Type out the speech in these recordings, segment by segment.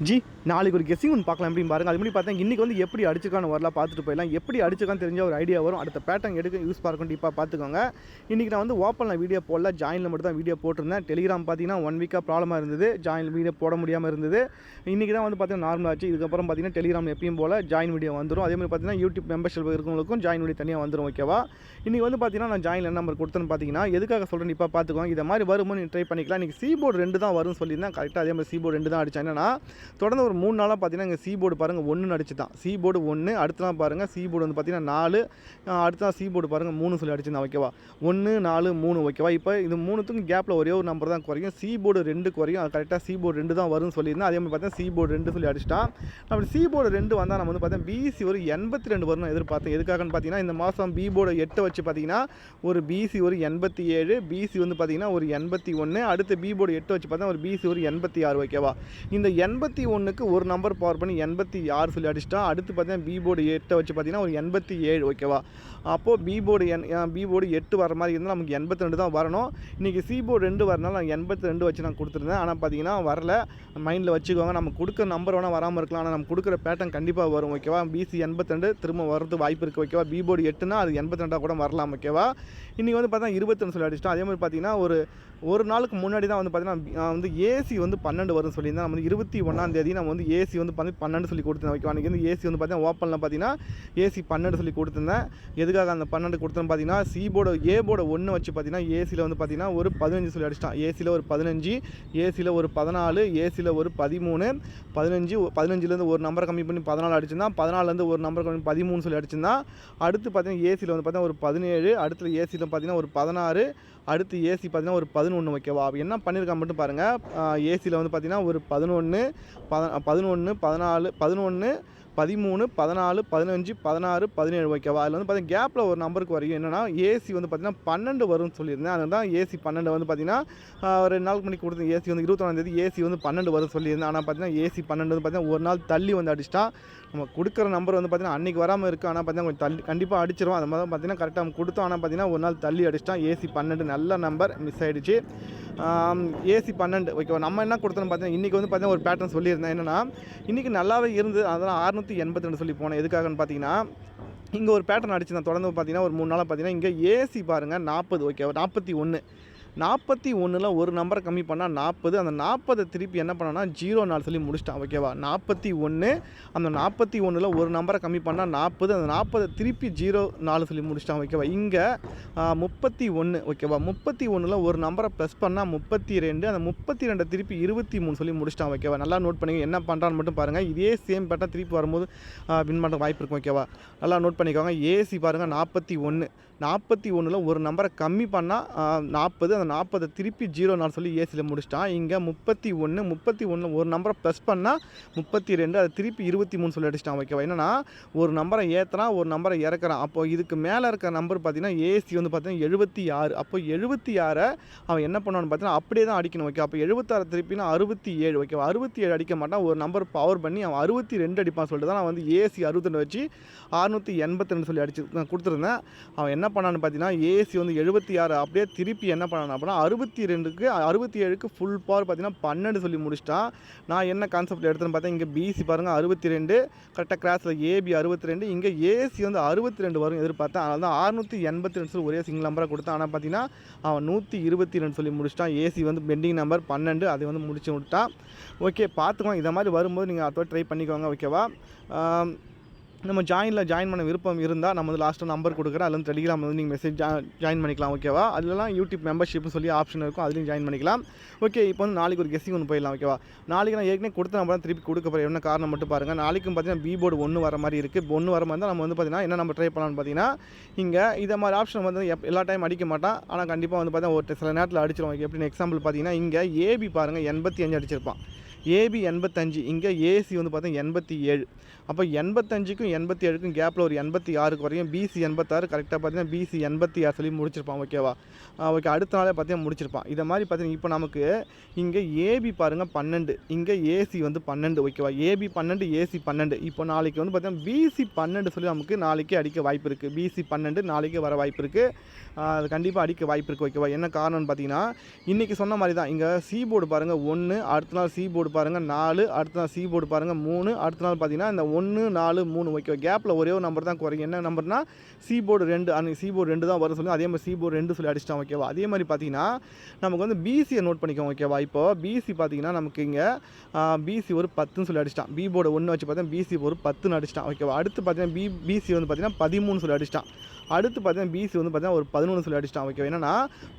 G நாளைக்கு ஒரு guessing ஒன்று பார்க்கலாம் எப்படின்னு பாருங்கள். அது முன்னாடி பார்த்தா இன்றைக்கி வந்து எப்படி அடிச்சிருக்கான்னு வரலாம் பார்த்துட்டு போயிடலாம். எப்படி அடிச்சிருக்கான்னு தெரிஞ்ச ஒரு ஐடியா வரும். அடுத்த பேட்டர்ன் எடுக்க யூஸ் பார்க்கணும். கண்டிப்பாக பார்த்துக்கோங்க. இன்றைக்கி நான் வந்து ஓப்பனில் வீடியோ போடல, ஜாயினில் மட்டும் தான் வீடியோ போட்டிருந்தேன். டெலிகிராம் பார்த்தீங்கன்னா 1 வீக்காக ப்ராப்ளமாக இருந்தது, ஜாயின் வீடியோ போட முடியாமல் இருந்தது. இன்றைக்கி தான் வந்து பார்த்தீங்கன்னா நார்மலாக ஆச்சு. இதுக்கப்புறம் பார்த்தீங்கன்னா டெலிகிராம் எப்பயும் போல் ஜாயின் வீடியோ வந்துடும். அதே மாதிரி பார்த்தீங்கன்னா யூடியூப் மெம்பர்ஷிப் இருக்கிறவங்களுக்கும் ஜாயின் வீடியோ தனியாக வந்துடும். ஓகேவா? இன்றைக்கி வந்து பார்த்தீங்கன்னா நான் ஜாயின் என்ன நம்பர் கொடுத்தேன்னு பார்த்தீங்கன்னா எதுக்காக சொல்கிறேன் இப்போ பார்த்துக்கோங்க. இதை மாதிரி வரும்போது நீங்கள் ட்ரை பண்ணிக்கலாம். இன்றைக்கி சீபோர்டு 2 தான் வரும்னு சொல்லியிருந்தேன். கரெக்டாக அதே மாதிரி சீபோர்டு 2 தான் அடித்தேன். என்னன்னா தொடர்ந்து ஒரு 3 நாளாக பார்த்தீங்கன்னா இங்கே சீபோர்டு பாருங்கள் 1 அடிச்சு தான். சீபோர்டு 1, அடுத்த நாள் பாருங்கள் சீபோர்டு வந்து பார்த்தீங்கன்னா 4, அடுத்த நாள் சீபோர்டு பாருங்கள் 3 சொல்லி அடிச்சிருந்தேன். ஓகேவா? 1, 4, 3. ஓகேவா? இப்போ இது 3த்துக்கும் கேப்பில் ஒரே ஒரு நம்பர் தான் குறையும். சீபோர்டு 2 குறையும். அது கரெக்டாக சீபோர்டு 2 தான் வரும்னு சொல்லியிருந்தேன். அதே மாதிரி பார்த்தீங்கன்னா சீபோர்டு 2 சொல்லி அடிச்சிட்டான். அப்படி சீபோர்டு 2 வந்தால் நம்ம வந்து பார்த்தீங்கன்னா பிசி ஒரு 82 வரும்னு எதிர்பார்த்தேன். எதுக்காகன்னு பார்த்தீங்கன்னா இந்த மாதம் பிபோர்டு 8 வச்சு பார்த்தீங்கன்னா ஒரு பிசி ஒரு 87, பிசி வந்து பார்த்தீங்கன்னா ஒரு 81, அடுத்து பிபோர்டு 8 வச்சு பார்த்தா ஒரு பிசி ஒரு 86. ஓகேவா? இந்த 81க்கு ஒரு நம்பர் பவர் பண்ணி 86 சொல்லி அடிச்சிட்டா. அடுத்து பார்த்தீங்கன்னா பிபோர்டு 8 வச்சு பார்த்தீங்கன்னா ஒரு 87. ஓகேவா? அப்போது பிபோர்டு 8 வர மாதிரி இருந்தால் நமக்கு 82 தான் வரணும். இன்றைக்கி சிபோர்டு 2 வரனால நான் 82 வச்சு நான் கொடுத்துருந்தேன். ஆனால் பார்த்தீங்கன்னா வரல. மைண்டில் வச்சுக்கோங்க. நம்ம கொடுக்குற நம்பர் வேணால் வராமல் இருக்கலாம், ஆனால் நம்ம கொடுக்குற பேட்டர்ன் கண்டிப்பாக வரும். ஓகேவா? பிசி 82 திரும்ப வரது வாய்ப்பு இருக்குது. ஓகேவா? பிபோர்டு 8னா அது 82 கூட வரலாம். ஓகேவா? இன்றைக்கி வந்து பார்த்தா 22 சொல்லி அடிச்சிட்டோம். அதே மாதிரி பார்த்தீங்கன்னா ஒரு நாளுக்கு முன்னாடி தான் வந்து பார்த்தீங்கன்னா வந்து ஏசி வந்து 12 வரும்னு சொல்லியிருந்தேன். நம்ம வந்து 21ஆம் தேதி நம்ம வந்து ஏசி வந்து 12 சொல்லி கொடுத்துருந்தேன். ஓகேவா? அன்றைக்கி வந்து ஏசி வந்து பார்த்தீங்கன்னா ஓப்பனில் பார்த்தீங்கன்னா ஏசி 12 சொல்லி கொடுத்துருந்தேன். எதுக்காக அந்த 12 கொடுத்தோன்னு பார்த்தீங்கன்னா சிபோர்டு ஏபோர்டு 1 வச்சு பார்த்தீங்கன்னா ஏசியில் வந்து பார்த்தீங்கன்னா ஒரு 15 சொல்லி அடிச்சிட்டான். ஏசியில் ஒரு 15, ஏசியில் ஒரு 14, ஏசியில் ஒரு 13, 15லேருந்து ஒரு நம்பரை கம்மி பண்ணி 14 அடிச்சிருந்தான். 14லேருந்து ஒரு நம்பர் கம்மி 13 சொல்லி அடிச்சிருந்தான். அடுத்து பார்த்தீங்கன்னா ஏசியில் வந்து பார்த்தீங்கன்னா ஒரு 17, அடுத்து ஏசியில் பார்த்தீங்கன்னா ஒரு 16, அடுத்து ஏசி பார்த்தீங்கன்னா ஒரு 11. ஓகேவா? என்ன பண்ணியிருக்கான் மட்டும் பாருங்கள். ஏசியில் வந்து பார்த்தீங்கன்னா ஒரு 11, 14, 13, 14, 15, 16, 17. ஓகேவா? அதில் வந்து பார்த்தீங்கன்னா கேப்பில் ஒரு நம்பருக்கு வரையும் என்னென்னா ஏசி வந்து பார்த்தீங்கன்னா 12 வரும்னு சொல்லியிருந்தேன். அதுதான் ஏசி 12 வந்து பார்த்தீங்கன்னா 2 நாளுக்கு முன்னாடி கொடுத்தேன். ஏசி வந்து 21ஆம் தேதி ஏசி வந்து 12 வரும் சொல்லியிருந்தேன். ஆனால் பார்த்தீங்கன்னா ஏசி 12 வந்து பார்த்தீங்கன்னா ஒரு நாள் தள்ளி வந்து அடிச்சிட்டா. நம்ம கொடுக்குற நம்பர் வந்து பார்த்தீங்கன்னா அன்றைக்கி வராமல் இருக்குது. ஆனால் பார்த்தீங்கன்னா கொஞ்சம் தள்ளி கண்டிப்பாக அடிச்சிடும். அது மாதிரி பார்த்தீங்கன்னா கரெக்டாக நம்ம கொடுத்தோம். ஆனால் பார்த்தீங்கன்னா ஒரு நாள் தள்ளி அடிச்சிட்டான். ஏசி 12 நல்ல நம்பர் மிஸ் ஆகிடுச்சு. ஏசி 12. ஓகேவா? நம்ம என்ன கொடுத்தோன்னு பார்த்தீங்கன்னா இன்றைக்கி வந்து பார்த்தீங்கன்னா ஒரு பேட்டர்ன் சொல்லியிருந்தேன். என்னென்னா இன்றைக்கி நல்லாவே இருந்து அதெல்லாம் 682 சொல்லி போனேன். எதுக்காகன்னு பார்த்தீங்கன்னா இங்கே ஒரு பேட்டர்ன் அடிச்சு நான் தொடர்ந்து பார்த்தீங்கன்னா ஒரு 3 நாளாக பார்த்தீங்கன்னா இங்கே ஏசி பாருங்கள் 40. ஓகேவா? 41ல் ஒரு நம்பரை கம்மி பண்ணால் 40. அந்த 40 திருப்பி என்ன பண்ணான்னா 04 சொல்லி முடிச்சிட்டான். ஓகேவா? 41, அந்த 41ல் ஒரு நம்பரை கம்மி பண்ணால் 40, அந்த 40 திருப்பி 04 சொல்லி முடிச்சிட்டான். ஓகேவா? இங்கே 31. ஓகேவா? 31ல் ஒரு நம்பரை ப்ளஸ் பண்ணால் 32, அந்த 32 திருப்பி 23 சொல்லி முடிச்சிட்டான். ஓகேவா? நல்லா நோட் பண்ணிங்க. என்ன பண்ணுறான்னு மட்டும் பாருங்கள். இதே சேம் பேட்டர்ன் திருப்பி வரும்போது வின் பண்ணுற வாய்ப்பு இருக்கும். ஓகேவா? நல்லா நோட் பண்ணிக்கோங்க. ஏசி பாருங்கள் 41ல் ஒரு நம்பரை கம்மி பண்ணால் 40, அந்த 40 திருப்பி 04 சொல்லி ஏசியில் முடிச்சிட்டான். இங்கே 31ல் ஒரு நம்பரை ப்ளஸ் பண்ணால் 32, அதை திருப்பி 23 சொல்லி அடிச்சிட்டான். ஓகேவா? என்னன்னா ஒரு நம்பரை ஏற்றுறான், ஒரு நம்பரை இறக்குறான். அப்போ இதுக்கு மேலே இருக்க நம்பர் பார்த்தீங்கன்னா ஏசி வந்து பார்த்தீங்கன்னா 76. அப்போ 76 அவன் என்ன பண்ணுவான்னு பார்த்தீங்கன்னா அப்படியே தான் அடிக்கணும். ஓகே? அப்போ 76 திருப்பினா 67. ஓகேவா? 67 அடிக்க மாட்டான். ஒரு நம்பர் பவர் பண்ணி அவன் 62 அடிப்பான்னு சொல்லிட்டு தான் நான் வந்து ஏசி 62 வச்சு 682 சொல்லி அடிச்சு கொடுத்துருந்தேன். அவன் என்ன பண்ணான்னு பார்த்தீங்கன்னா ஏசி வந்து 76 அப்படியே திருப்பி என்ன பண்ணான் அப்படின்னா 67க்கு ஃபுல் பவர் பார்த்தீங்கன்னா 12 சொல்லி முடிச்சிட்டான். நான் என்ன கான்செப்ட் எடுத்துன்னு பார்த்தேன். இங்கே பிசி பாருங்கள் 62, கரெக்டாக கிராஸில் ஏபி 62, இங்கே ஏசி வந்து 62 வரும் எதிர்பார்த்தேன். அதனால தான் 682 சொல்லி ஒரே சிங்கிள் நம்பராக கொடுத்தான். ஆனால் பார்த்தீங்கன்னா அவன் 122 சொல்லி முடிச்சிட்டான். ஏசி வந்து பெண்டிங் நம்பர் 12, அதை வந்து முடிச்சு விட்டான். ஓகே, பார்த்துக்கோங்க. இதை மாதிரி வரும்போது நீங்கள் அதை ட்ரை பண்ணிக்கோங்க. ஓகேவா? நம்ம ஜாயின் பண்ண விருப்பம் இருந்தால் நம்ம வந்து லாஸ்ட்டாக நம்பர் கொடுக்குறேன். அதில் வந்து டெலிகிராம் வந்து நீங்கள் மெசேஜ் ஜாயின் பண்ணிக்கலாம். ஓகேவா? அதுலலாம் யூடியூப் மெம்பர்ஷிப்னு சொல்லி ஆப்ஷன் இருக்கும். அதுலேயும் ஜாயின் பண்ணிக்கலாம். ஓகே, இப்போ வந்து நாளைக்கு ஒரு கெஸ்ஸிங் ஒன்று போயிடலாம். ஓகேவா? நாளைக்கு நான் ஏற்கனவே கொடுத்த நம்பர் தான் திருப்பி கொடுக்க போகிறேன். என்ன காரணம் மட்டும் பாருங்கள். நாளைக்கும் பார்த்தீங்கன்னா பிபோர்டு 1 வர மாதிரி இருக்குது. 1 வர மாதிரி தான் நம்ம வந்து பார்த்தீங்கன்னா என்ன நம்ம ட்ரை பண்ணலாம்னு பார்த்தீங்கன்னா இங்கே இதை மாதிரி ஆப்ஷன் வந்து எல்லா டைம் அடிக்க மாட்டான். ஆனால் கண்டிப்பாக வந்து பார்த்தீங்கன்னா ஒரு சில நேரத்தில் அடிச்சிடும். எப்படின்னு எக்ஸாம்பிள் பார்த்தீங்கன்னா இங்கே ஏபி பாருங்கள் 85 அடிச்சிருப்பான். ஏபி 85, இங்கே ஏசி வந்து பார்த்தீங்கன்னா 87. அப்போ 85க்கும் 87க்கும் கேப்பில் ஒரு 86 குறையும். பிசி 86, கரெக்டாக பார்த்தீங்கன்னா பிசி 86 சொல்லி முடிச்சிருப்பான். ஓகேவா? ஓகே, அடுத்த நாளே பார்த்தீங்கன்னா முடிச்சிருப்பான். இதை மாதிரி பார்த்தீங்கன்னா இப்போ நமக்கு இங்கே ஏபி பாருங்கள் 12, இங்கே ஏசி வந்து 12. ஓகேவா? AB 12, AC 12. இப்போ நாளைக்கு வந்து பார்த்தீங்கன்னா பிசி 12 சொல்லி நமக்கு நாளைக்கு அடிக்க வாய்ப்பு இருக்குது. பிசி 12 நாளைக்கு வர வாய்ப்பு இருக்குது. அது கண்டிப்பாக அடிக்க வாய்ப்பு இருக்குது. ஓகேவா? என்ன காரணம்னு பார்த்தீங்கன்னா இன்றைக்கி சொன்ன மாதிரி தான். இங்கே சிபோர்டு பாருங்கள் 1, அடுத்த நாள் சிபோர்டு போர்டு பாருங்கள் 4, அடுத்த நாள் சி போர்டு பாருங்கள் 3, அடுத்த நாள் பார்த்தீங்கன்னா இந்த 1, 4, 3 ஓகேவா. கேப்பில் ஒரே ஒரு நம்பர் தான் குறையும். என்ன நம்பர்னா சி போர்டு 2, அன்றைக்கி சி போர்டு 2 தான் வரும் சொல்லி அதே மாதிரி சி போர்டு 2 சொல்லி அடிச்சிட்டான் ஓகேவா. அதே மாதிரி பார்த்தீங்கன்னா நமக்கு வந்து பிசியை நோட் பண்ணிக்கோங்க ஓகேவா. இப்போ பிசி பார்த்தீங்கன்னா நமக்கு இங்கே பிசி ஒரு 10ன்னு சொல்லி அடிச்சிட்டான். பி போர்டு 1 வச்சு பார்த்தீங்கன்னா பிசி ஒரு 10ன்னு அடிச்சிட்டான் ஓகேவா. அடுத்து பார்த்தீங்கன்னா பிசி வந்து பார்த்தீங்கன்னா 13 சொல்லி அடிச்சிட்டான். அடுத்து பார்த்தீங்கன்னா பிசி வந்து பார்த்தீங்கன்னா ஒரு 11 சொல்லி அடிச்சிட்டான் ஓகேவா. என்னன்னா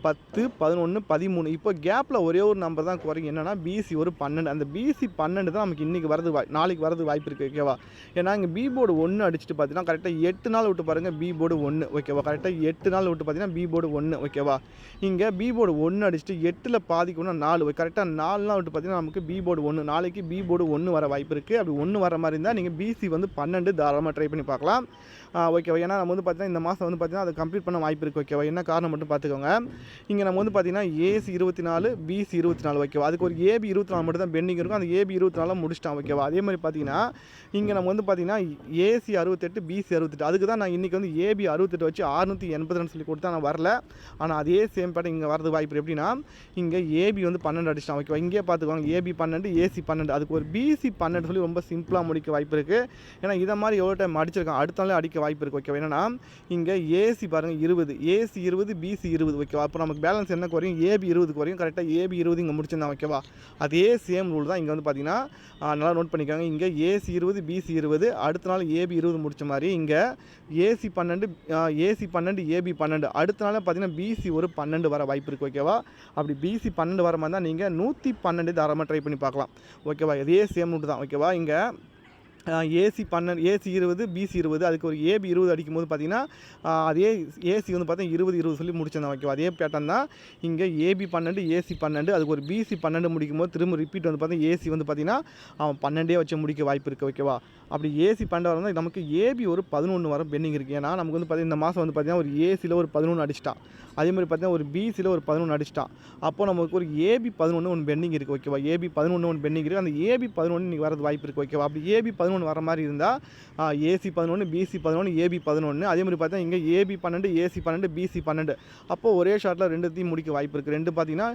10, 11, 13. இப்போ கேப்பில் ஒரே ஒரு நம்பர் தான் குறையும். என்னன்னா பிசி ஒரு 12. அந்த பிசி 12 தான் நமக்கு இன்றைக்கி வரது நாளைக்கு வரது வாய்ப்பு இருக்குது ஓகேவா. ஏன்னா இங்கே பி போர்டு 1 அடிச்சுட்டு பார்த்தீங்கன்னா கரெக்டாக 8 நாள் விட்டு பாருங்கள் பி போர்டு 1 ஓகேவா. கரெக்டாக 8 நாள் விட்டு பார்த்தீங்கன்னா பி போர்டு 1 ஓகேவா. இங்கே பி போர்டு 1 அடிச்சுட்டு 8ல் பாதிக்கு 4 கரெக்டாக 4 நாள் விட்டு பார்த்தீங்கன்னா நமக்கு பி போர்டு 1 நாளைக்கு பி போர்டு 1 வர வாய்ப்பு இருக்குது. அப்படி 1 வர மாதிரி இருந்தால் நீங்கள் பிசி வந்து 12 தாராளமாக ட்ரை பண்ணி பார்க்கலாம் ஓகேவா. ஏன்னா நம்ம வந்து பார்த்தீங்கன்னா இந்த மாதம் வந்து பார்த்தீங்கன்னா அதை கம்ப்ளீட் பண்ண வாய்ப்பு இருக்குது ஓகேவா. என்ன காரணம் மட்டும் பார்த்துக்கோங்க. இங்கே நம்ம வந்து பார்த்தீங்கன்னா ஏசி 24, பிசி 24 ஓகேவா. அதுக்கு ஒரு ஏபி 24 மட்டும் தான் பெண்டிங் இருக்கும். அந்த ஏபி 24 முடிச்சிட்டான் ஓகேவா. அதே மாதிரி பார்த்தீங்கன்னா இங்கே நம்ம வந்து பார்த்தீங்கன்னா ஏசி 68, பிசி 68. அதுக்கு தான் நான் இன்றைக்கி வந்து ஏபி 68 வச்சு 682 சொல்லி கொடுத்தா நான் வரல. ஆனால் அதே சேம் பேட்டர் இங்கே வரது வாய்ப்பு எப்படின்னா இங்கே ஏபி வந்து 12 அடிச்சிட்டான் ஓகேவா. இங்கே பார்த்துக்கோங்க ஏபி 12, ஏசி 12. அதுக்கு ஒரு பிசி 12 சொல்லி ரொம்ப சிம்பிளாக முடிக்க வாய்ப்பு இருக்குது. ஏன்னா இதை மாதிரி எவ்வளோ டைம் அடிச்சிருக்கான் அடுத்த நாளே அடிக்க வாய்ப்பு இருக்குது ஓகேவா. என்னன்னா இங்கே ஏசி பாருங்கள் 20, ஏசி 20, பிசி 20 ஓகேவா. அப்போ நமக்கு பேலன்ஸ் என்ன குறையும் ஏபி 20 குறையும். கரெக்டாக ஏபி 20 இங்கே முடிச்சிருந்தான் ஓகேவா. அதே சேம் ரூல் தான் இங்கே வந்து பார்த்தீங்கன்னா நல்லா நோட் பண்ணிக்கோங்க. இங்கே ஏசி 20, பிசி 20, அடுத்த நாள் ஏபி 20 முடிச்ச மாதிரி இங்கே ஏசி 12, ஏபி 12, அடுத்த நாள் பார்த்தீங்கன்னா பிசி ஒரு 12 வர வாய்ப்பு இருக்குது ஓகேவா. அப்படி பிசி 12 வர மாதிரி தான் நீங்கள் 112 தாராளமாக ட்ரை பண்ணி பார்க்கலாம் ஓகேவா. அதே சேம் ரூட் தான் ஓகேவா. இங்கே ஏசி 12, ஏசி 20, பிசி 20, அதுக்கு ஒரு ஏபி 20 அடிக்கும்போது பார்த்தீங்கன்னா அதே ஏசி வந்து பார்த்தீங்கன்னா 20 சொல்லி முடிச்சிருந்தான் ஓகேவா. அதே பேட்டர்ன் தான் இங்கே ஏபி 12, ஏசி 12, அதுக்கு ஒரு பிசி 12 முடிக்கும்போது திரும்ப ரிப்பீட் வந்து பார்த்தீங்கன்னா ஏசி வந்து பார்த்தீங்கன்னா அவன் 12 வச்சு முடிக்க வாய்ப்பு இருக்குது ஓகேவா. அப்படி ஏசி 12 வரணும் நமக்கு ஏபி ஒரு 11 வர பெண்டிங் இருக்குது. ஏன்னா நமக்கு வந்து பார்த்தீங்கன்னா இந்த மாதம் வந்து பார்த்தீங்கன்னா ஒரு ஏசியில் ஒரு 11 அடிச்சிட்டான். அதே மாதிரி பார்த்தீங்கன்னா ஒரு பிசியில் ஒரு 11 அடிச்சிட்டான். அப்போ நமக்கு ஒரு ஏபி 11 ஒன்று பெண்டிங் இருக்குது ஓகேவா. ஏபி 11 ஒன்று பெண்டிங் இருக்குது. அந்த ஏபி 11 இன்றைக்கி வரது வாய்ப்பு இருக்குது ஓகேவா. அப்படி ஏபி 11 வர மாதிரி இருந்தால் ஏசி 11, பிசி 11, ஏபி 11. அதே மாதிரி பார்த்தா இங்கே ஏபி 12, ஏசி 12, பிசி 12. அப்போது ஒரே ஷாட்டில் ரெண்டுத்தையும் முடிக்க வாய்ப்பு இருக்குது. ரெண்டு பார்த்தீங்கன்னா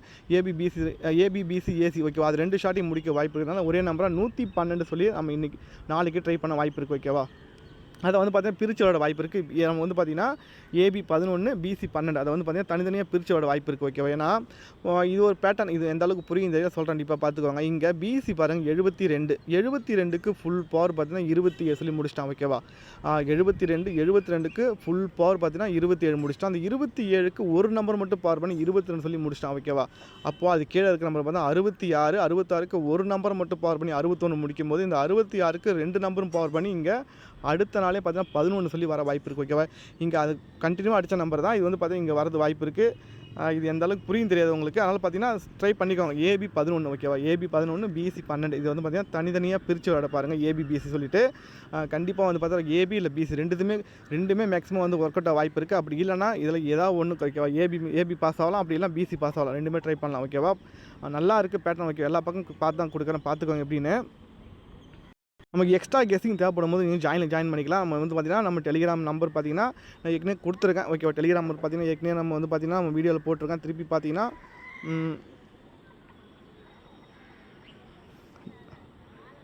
ஏபி பிசி ஏசி ஓகேவா. அது ரெண்டு ஷாட்டையும் முடிக்க வாய்ப்பு இருக்கிறதுனால ஒரே நம்பராக 112 சொல்லி நம்ம இன்றைக்கி நாளைக்கு ட்ரை பண்ண வாய்ப்பு இருக்குது ஓகேவா. அதை வந்து பார்த்தீங்கன்னா பிரித்து விட வாய்ப்பு இருக்குது. நம்ம வந்து பார்த்தீங்கன்னா ஏபி 11, பிசி 12 அதை வந்து பார்த்தீங்கன்னா தனித்தனியாக பிரித்து விட வாய்ப்பு இருக்குது ஓகேவா. ஏன்னா இது ஒரு பேட்டர்ன், இது எந்த அளவுக்கு புரியும் இந்த சொல்கிறேன் கண்டிப்பாக பார்த்துக்கோங்க. இங்கே பிசி பாருங்கள் 72க்கு ஃபுல் பவர் பார்த்தீங்கன்னா 27 சொல்லி முடிச்சிட்டான் ஓகேவா. 72க்கு ஃபுல் பவர் பார்த்தீங்கன்னா 27 முடிச்சிட்டான். அந்த 27க்கு ஒரு நம்பர் மட்டும் பவர் பண்ணி 22 சொல்லி முடிச்சிட்டான் ஓகேவா. அப்போது அது கீழே இருக்கிற நம்பர் பார்த்தா 66, 66க்கு ஒரு நம்பர் மட்டும் பவர் பண்ணி 61 முடிக்கும் போது இந்த 66க்கு 2 நம்பரும் பவர் பண்ணி இங்கே அடுத்த நாளே பார்த்தீங்கன்னா 11 சொல்லி வர வாய்ப்பு இருக்குது ஓகேவா. இங்கே அது கண்டினியூவாக அடித்த நம்பர் தான் இது வந்து பார்த்தீங்கன்னா இங்கே வரது வாய்ப்பு இருக்குது. இது எந்த அளவுக்கு புரியும் தெரியாது உங்களுக்கு. அதனால் பார்த்தீங்கன்னா ட்ரை பண்ணிக்கோங்க. ஏபி 11 ஓகேவா. ஏபி 11, பிசி 12 இது வந்து பார்த்தீங்கன்னா தனித்தனியாக பிரித்து விட பாருங்கள். ஏபி பிசி சொல்லிவிட்டு கண்டிப்பாக வந்து பார்த்தா ஏபி இல்லை பிசி ரெண்டுமே மேக்ஸிமம் வந்து ஒர்க் அவுட் ஆக வாய்ப்பு இருக்குது. அப்படி இல்லைனா இதில் ஏதாவது ஒன்று ஓகேவா. ஏபி பாஸ் ஆகலாம், அப்படி இல்லை பிசி பாஸ் ஆகலாம். ரெண்டுமே ட்ரை பண்ணலாம் ஓகேவா. நல்லா இருக்குது பேட்டர்ன் ஓகே. எல்லா பக்கம் பார்த்து தான் கொடுக்குறேன், பார்த்துக்கோங்க எப்படின்னு. நமக்கு எக்ஸ்ட்ரா கெஸ்ஸிங் தேவைப்படும் போது நீங்கள் ஜாயின் பண்ணிக்கலாம். நம்ம வந்து பார்த்தீங்கன்னா நம்ம டெலிகிராம் நம்பர் பார்த்தீங்கன்னா நான் ஏற்கனவே கொடுத்துருக்கேன் ஓகேவா. டெலிகிராம் நம்பர் பார்த்தீங்கன்னா ஏற்கனவே நம்ம வந்து பார்த்தீங்கன்னா நம்ம வீடியோவில் போட்டிருக்கேன். திருப்பி பார்த்தீங்கன்னா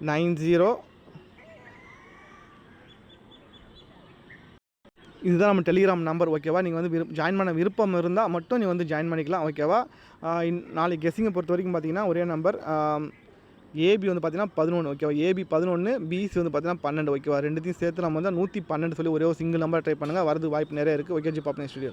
90 இதுதான் நம்ம டெலிகிராம் நம்பர் ஓகேவா. நீங்கள் வந்து ஜாயின் பண்ண விருப்பம் இருந்தால் மட்டும் நீங்கள் வந்து ஜாயின் பண்ணிக்கலாம் ஓகேவா. நாளைக்கு கெஸ்ஸிங்கை பொறுத்த வரைக்கும் பார்த்தீங்கன்னா ஒரே நம்பர் ஏபி வந்து பார்த்தீங்கன்னா 11 ஓகேவா. ஏபி 11, பிசி வந்து பார்த்தீங்கன்னா 12 ஓகேவா. ரெண்டுத்தையும் சேர்த்து நம்ம வந்து 112 சொல்லி ஒரே ஒரு சிங்கிள் நம்பர் ட்ரை பண்ணுங்கள். வரது வாய்ப்பு நிறைய இருக்குது. ஓகே ஜி பாப்பா ஸ்டுடியோ.